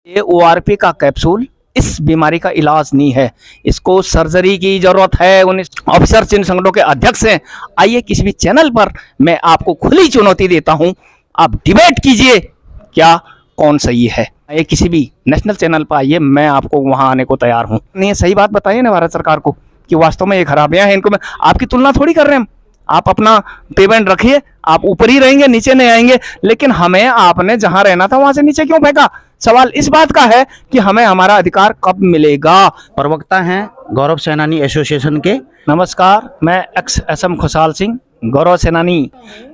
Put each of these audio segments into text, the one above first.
ये ओआरपी का कैप्सूल इस बीमारी का इलाज नहीं है, इसको सर्जरी की जरूरत है। उन ऑफिसर जिन संगठनों के अध्यक्ष हैं, आइए किसी भी चैनल पर मैं आपको खुली चुनौती देता हूं, आप डिबेट कीजिए क्या कौन सही है। ये किसी भी नेशनल चैनल पर आइए, मैं आपको वहां आने को तैयार हूं। नहीं सही बात बताइए ना भारत सरकार को कि वास्तव में ये खराबियां हैं। इनको मैं आपकी तुलना थोड़ी कर रहे हैं हम। आप अपना पेमेंट रखिए, आप ऊपर ही रहेंगे, नीचे नहीं आएंगे। लेकिन हमें आपने जहां रहना था वहां से नीचे क्यों फेंका? सवाल इस बात का है कि हमें हमारा अधिकार कब मिलेगा। प्रवक्ता हैं गौरव सेनानी एसोसिएशन के। नमस्कार, मैं एक्स एसएम खुशहाल सिंह गौरव सेनानी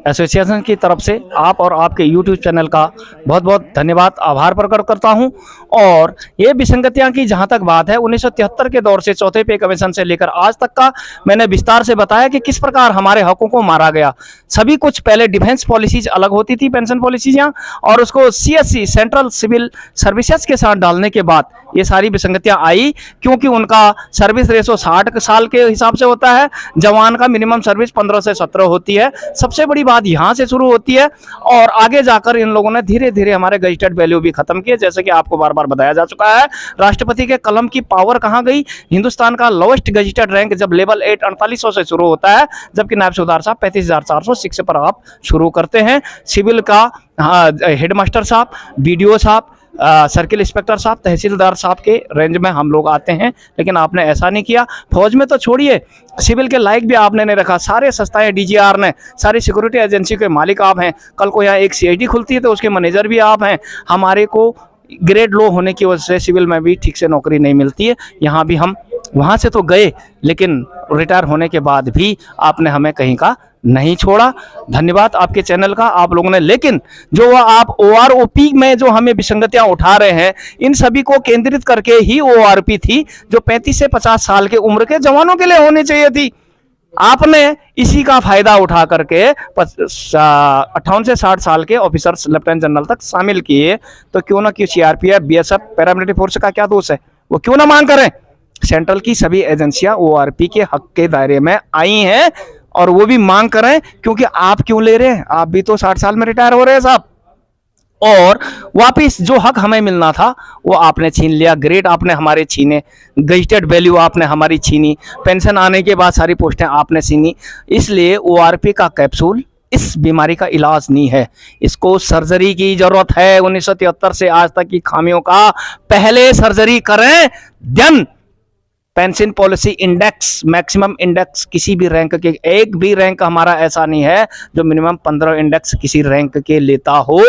एसोसिएशन की तरफ से आप और आपके यूट्यूब चैनल का बहुत बहुत धन्यवाद, आभार प्रकट करता हूं। और ये विसंगतियां की जहां तक बात है, 1973 के दौर से चौथे पे कमीशन से लेकर आज तक का मैंने विस्तार से बताया कि किस प्रकार हमारे हकों को मारा गया। सभी कुछ पहले डिफेंस पॉलिसीज अलग होती थी, पेंशन पॉलिसीज, और उसको सीएससी सेंट्रल सिविल सर्विसेज के साथ डालने के बाद ये सारी विसंगतियां आई, क्योंकि उनका सर्विस रेशो 60 साल के हिसाब से होता है, जवान का मिनिमम सर्विस 15 से 17 होती है। सबसे बड़ी बात यहां से शुरू होती है और आगे जाकर इन लोगों ने धीरे धीरे हमारे गजेटेड वैल्यू भी खत्म किए, जैसे कि आपको बार बार बताया जा चुका है। राष्ट्रपति के कलम की पावर कहां गई? हिंदुस्तान का लोवेस्ट गजेटेड रैंक जब लेवल 8 4800 से शुरू होता है, जबकि नायब सूबेदार साहब 35,406 पर आप शुरू करते हैं। सिविल का हेडमास्टर साहब, बीडीओ साहब, सर्किल इंस्पेक्टर साहब, तहसीलदार साहब के रेंज में हम लोग आते हैं, लेकिन आपने ऐसा नहीं किया। फौज में तो छोड़िए, सिविल के लायक भी आपने नहीं रखा। सारे संस्थाएं डीजीआर ने, सारी सिक्योरिटी एजेंसी के मालिक आप हैं। कल को यहाँ एक सीआईडी खुलती है तो उसके मैनेजर भी आप हैं। हमारे को ग्रेड लो होने की वजह से सिविल में भी ठीक से नौकरी नहीं मिलती है। यहाँ भी हम वहाँ से तो गए, लेकिन रिटायर होने के बाद भी आपने हमें कहीं का नहीं छोड़ा। धन्यवाद आपके चैनल का, आप लोगों ने। लेकिन जो आप ओआरओपी में जो हमें विसंगतियां उठा रहे हैं, इन सभी को केंद्रित करके ही ओआरपी थी, जो 35 से 50 साल के उम्र के जवानों के लिए होनी चाहिए थी। आपने इसी का फायदा उठा करके 58 से 60 साल के ऑफिसर्स लेफ्टिनेंट जनरल तक शामिल किए। तो क्यों ना कि सीआरपीएफ, बीएसएफ, पैरामिलिट्री फोर्स का क्या दोष है? वो क्यों ना मांग करें? सेंट्रल की सभी एजेंसियां ओआरपी के हक के दायरे में आई हैं और वो भी मांग करें। क्योंकि आप क्यों ले रहे हैं? आप भी तो 60 साल में रिटायर हो रहे हैं साहब, और वापिस जो हक हमें मिलना था वो आपने छीन लिया। ग्रेड आपने हमारे छीने, गजेटेड वैल्यू आपने हमारी छीनी, पेंशन आने के बाद सारी पोस्टें आपने छीनी। इसलिए ओआरपी का कैप्सूल इस बीमारी का इलाज नहीं है, इसको सर्जरी की जरूरत है। 1973 से आज तक की खामियों का पहले सर्जरी करें, then pension policy index, maximum index किसी भी रैंक के, एक भी रैंक हमारा ऐसा नहीं है जो मिनिमम 15 इंडेक्स किसी रैंक के लेता हो।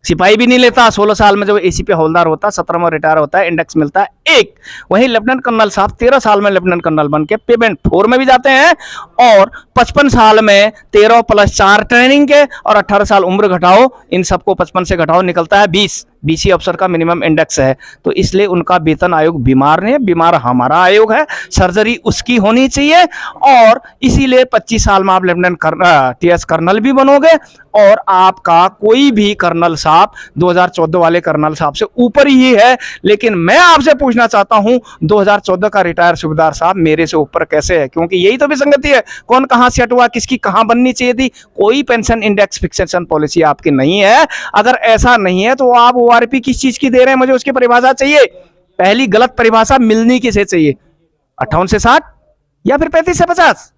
सिपाही भी नहीं लेता। 16 साल में जब एसीपी हवलदार होता है, 17 में रिटायर होता है, इंडेक्स मिलता है एक। वहीं लेफ्टिनेंट कर्नल साहब 13 साल में लेफ्टिनेंट कर्नल बन के पेमेंट 4 में भी जाते हैं, और 55 साल में 13 + 4 ट्रेनिंग के, और 18 साल उम्र घटाओ, इन सबको 55 से घटाओ, निकलता है 20। बीसी अफसर का मिनिमम इंडेक्स है। तो इसलिए उनका वेतन आयोग बीमार नहीं है, बीमार हमारा आयोग है। सर्जरी उसकी होनी चाहिए, और इसीलिए 25 साल में आप लेफ्टिनेंट टीएस कर्नल भी बनोगे, और आपका कोई भी कर्नल साहब 2014 वाले कर्नल साहब से ऊपर ही है। लेकिन मैं आपसे पूछना चाहता हूं, 2014 का रिटायर सूबेदार साहब मेरे से ऊपर कैसे है? क्योंकि यही तो विसंगति है। कौन कहां से हटवा, किसकी कहां बननी चाहिए थी? कोई पेंशन इंडेक्स फिक्सेशन पॉलिसी आपकी नहीं है। अगर ऐसा नहीं है तो आप ओआरपी किस चीज की दे रहे हैं? मुझे उसकी परिभाषा चाहिए। पहली गलत परिभाषा मिलनी किसे चाहिए? 58 से 60 या फिर 35 से 50?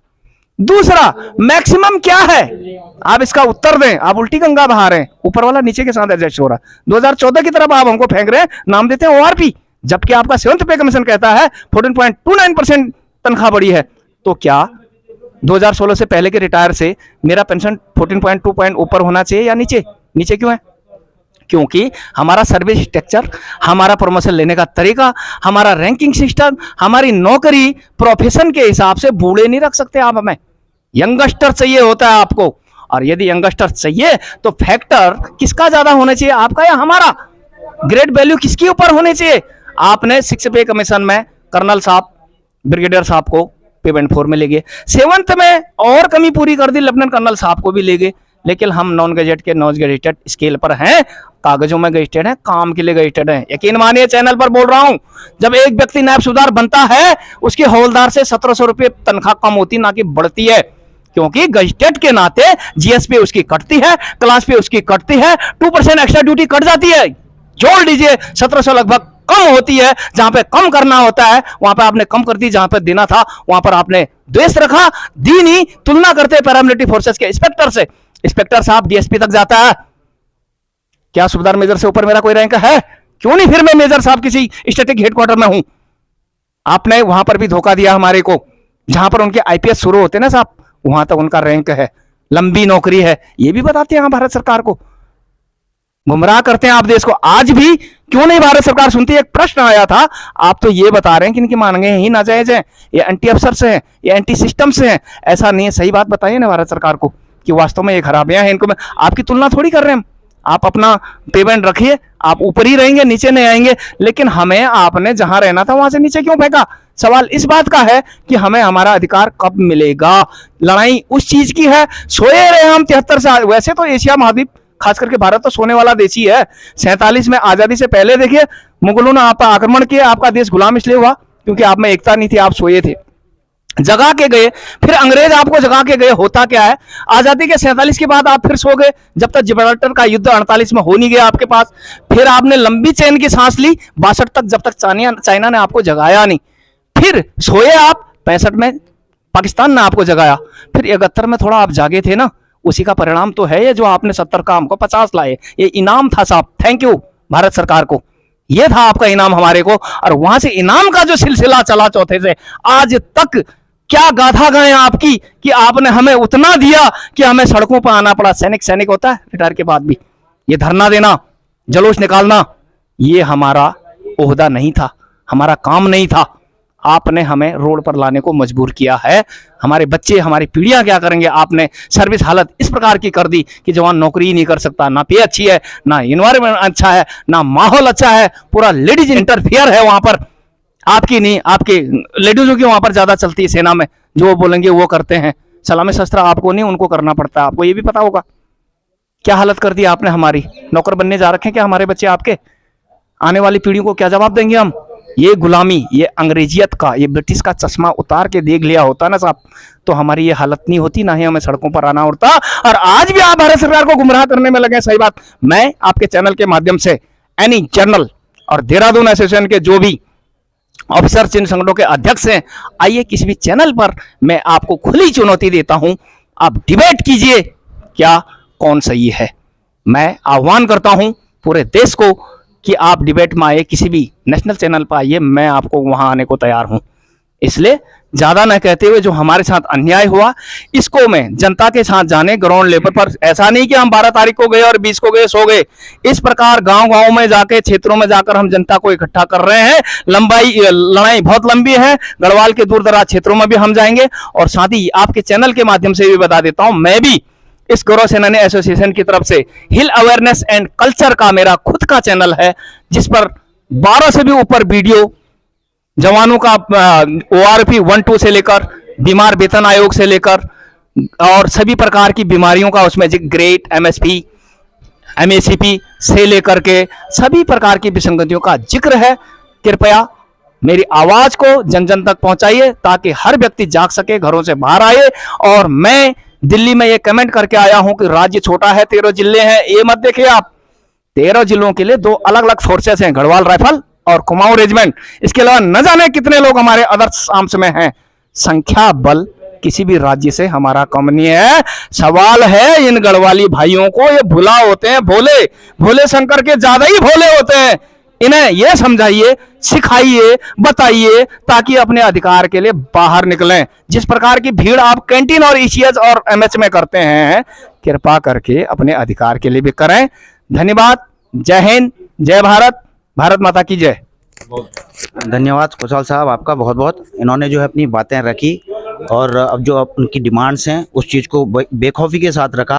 दूसरा, मैक्सिमम क्या है? आप इसका उत्तर दें। आप उल्टी गंगा बहा रहे हैं, ऊपर वाला नीचे के साथ एडजस्ट हो रहा है। 2014 की तरफ आप हमको फेंक रहे हैं, नाम देते हैं ओआरपी, जबकि आपका 7th पे कमीशन कहता है 14.29% तनख्वाह बढ़ी है। तो क्या 2016 से पहले के रिटायर से मेरा पेंशन 14.2 ऊपर होना चाहिए या नीचे? नीचे क्यों है? क्योंकि हमारा सर्विस स्ट्रक्चर, हमारा प्रमोशन लेने का तरीका, हमारा रैंकिंग सिस्टम, हमारी नौकरी प्रोफेशन के हिसाब से बूढ़े नहीं रख सकते आप हमें। यंगस्टर चाहिए होता है आपको, और यदि यंगस्टर चाहिए तो फैक्टर किसका ज्यादा होना चाहिए, आपका या हमारा? ग्रेड वैल्यू किसके ऊपर होनी चाहिए? आपने 6 पे कमीशन में कर्नल साहब, ब्रिगेडियर साहब को पेमेंट 4 में ले गए। 7th में और कमी पूरी कर दी, लेफ्टिनेंट कर्नल साहब को भी ले गए। लेकिन हम नॉन गजेट के नॉन गजेटेड स्केल पर हैं, कागजों में गजेटेड हैं, काम के लिए गजेटेड हैं। यकीन मानिए, चैनल पर बोल रहा हूं, जब एक व्यक्ति नायब सूबेदार बनता है, उसकी हवलदार से 1700 रुपये तनख्वाह कम होती, ना कि बढ़ती है। क्योंकि गजेटेड के नाते जीएस पे उसकी कटती है, क्लास पे उसकी कटती है, 2% एक्स्ट्रा ड्यूटी कट जाती है। जोड़ लीजिए 1700 लगभग कम होती है। जहां पे कम करना होता है वहां पे आपने कम कर दी, जहां पे देना था वहां पर आपने द्वेष रखा, दी नहीं। तुलना करते पैरामिलिट्री फोर्सेस के इंस्पेक्टर से, इंस्पेक्टर साहब डीएसपी तक जाता है, क्या सूबेदार मेजर से ऊपर मेरा कोई रैंक है? क्यों नहीं फिर मैं मेजर साहब किसी स्टैटिक हेडक्वार्टर में हूं। आपने वहां पर भी धोखा दिया हमारे को, जहां पर उनके आईपीएस शुरू होते ना साहब, वहां तक उनका रैंक है, लंबी नौकरी है, ये भी बताते हैं भारत सरकार को, गुमराह करते हैं आप देश को। आज भी क्यों नहीं भारत सरकार सुनती है? एक प्रश्न आया था, आप तो ये बता रहे हैं कि इनकी मांगे ही नाजायज हैं, ये एंटी अफसर से हैं, ये एंटी सिस्टम से हैं। ऐसा नहीं है, सही बात बताइए ना भारत सरकार को कि वास्तव में ये खराबियां हैं इनको। में आपकी तुलना थोड़ी कर रहे हैं हम, आप अपना पेमेंट रखिए, आप ऊपर ही रहेंगे, नीचे नहीं आएंगे। लेकिन हमें आपने जहां रहना था वहां से नीचे क्यों फेंका? सवाल इस बात का है कि हमें हमारा अधिकार कब मिलेगा। लड़ाई उस चीज की है, सोए रहे हम 73 साल। वैसे तो एशिया महाद्वीप खास करके भारत तो सोने वाला देश ही है। 47 में आजादी से पहले देखिए मुगलों ने आप पर आक्रमण किया, आपका देश गुलाम इसलिए हुआ क्योंकि आप में एकता नहीं थी, आप सोए थे, जगा के गए, फिर अंग्रेज आपको जगा के गए। होता क्या है, आजादी के 47 के बाद आप फिर सो गए, जब तक जिब्राल्टर का युद्ध 48 में हो नहीं गया आपके पास। फिर आपने लंबी चैन की सांस ली 62 तक, जब तक चाइना ने आपको जगाया नहीं। फिर सोए आप 65 में, पाकिस्तान ने आपको जगाया। फिर 71 में थोड़ा आप जागे थे ना, उसी का परिणाम तो है ये जो आपने 70 का हमको 50 लाए। ये इनाम था साहब, थैंक यू भारत सरकार को, ये था आपका इनाम हमारे को। और वहां से इनाम का जो सिलसिला चला चौथे से आज तक, क्या गाथा गाएं आपकी कि आपने हमें उतना दिया कि हमें सड़कों पर आना पड़ा। सैनिक होता है रिटायर के बाद भी, ये धरना देना, जलूस निकालना, ये हमारा ओहदा नहीं था, हमारा काम नहीं था। आपने हमें रोड पर लाने को मजबूर किया है। हमारे बच्चे, हमारी पीढ़ियां क्या करेंगे? आपने सर्विस हालत इस प्रकार की कर दी कि जवान नौकरी ही नहीं कर सकता, ना पे अच्छी है, ना इन्वायरमेंट अच्छा है, ना माहौल अच्छा है, पूरा लेडीज इंटरफियर है वहां पर। आपकी नहीं, आपके लेडीजों की वहां पर ज्यादा चलती है सेना में, जो वो बोलेंगे वो करते हैं। सलामी शस्त्र आपको नहीं, उनको करना पड़ता है, आपको ये भी पता होगा। क्या हालत कर दी आपने हमारी, नौकर बनने जा रखे हैं क्या हमारे बच्चे आपके? आने वाली पीढ़ियों को क्या जवाब देंगे हम? ये गुलामी, ये अंग्रेजियत का, ये ब्रिटिश का चश्मा उतार के देख लिया होता ना साहब, तो हमारी ये हालत नहीं होती, ना ही हमें सड़कों पर आना होता। और आज भी आप भारत सरकार को गुमराह करने में लगे। सही बात, मैं आपके चैनल के माध्यम से एनी जर्नल और देहरादून एसोसिएशन के जो भी ऑफिसर, चिन्ह संगठनों के अध्यक्ष हैं, आइए किसी भी चैनल पर मैं आपको खुली चुनौती देता हूं, आप डिबेट कीजिए क्या कौन सही है। मैं आह्वान करता हूं पूरे देश को कि आप डिबेट में आइए, किसी भी नेशनल चैनल पर आइए, मैं आपको वहां आने को तैयार हूं। इसलिए ज्यादा न कहते हुए, जो हमारे साथ अन्याय हुआ इसको मैं जनता के साथ जाने ग्राउंड लेवल पर, ऐसा नहीं कि हम 12 तारीख को गए और 20 को गए सो गए। इस प्रकार गांव-गांव में जाके, क्षेत्रों में जाकर हम जनता को इकट्ठा कर रहे हैं। लड़ाई बहुत लंबी है, गढ़वाल के दूर दराज क्षेत्रों में भी हम जाएंगे। और साथ ही आपके चैनल के माध्यम से भी बता देता हूं, मैं भी इस गौरव सेनानी एसोसिएशन की तरफ से हिल अवेयरनेस एंड कल्चर का मेरा खुद का चैनल है, जिस पर 12 से भी ऊपर वीडियो जवानों का ORP 1-2 से लेकर बीमार वेतन आयोग से लेकर और सभी प्रकार की बीमारियों का उसमें ग्रेट MSP MACP से लेकर के सभी प्रकार की विसंगतियों का जिक्र है। कृपया मेरी आवाज को जन जन तक पहुंचाइए ताकि हर व्यक्ति जाग सके, घरों से बाहर आए। और मैं दिल्ली में ये कमेंट करके आया हूं कि राज्य छोटा है, 13 जिले हैं, ये मत देखिए आप। 13 जिलों के लिए 2 अलग अलग फोर्सेस हैं, गढ़वाल राइफल और कुमाऊं रेजिमेंट। इसके अलावा न जाने कितने लोग हमारे अदर्स आर्म्स में हैं। संख्या बल किसी भी राज्य से हमारा कम नहीं है। सवाल है इन गढ़वाली भाइयों को, ये भुला होते हैं, भोले शंकर के ज्यादा ही भोले होते हैं। इन्हें ये समझाइए, सिखाइए, बताइए ताकि अपने अधिकार के लिए बाहर निकलें। जिस प्रकार की भीड़ आप कैंटीन और ECH और MH में करते हैं, कृपा करके अपने अधिकार के लिए भी करें। धन्यवाद। जय हिंद, जय भारत, भारत माता की जय। धन्यवाद खुशहाल साहब आपका बहुत बहुत। इन्होंने जो है अपनी बातें रखी और अब जो उनकी डिमांड्स हैं उस चीज़ को बेखौफी के साथ रखा।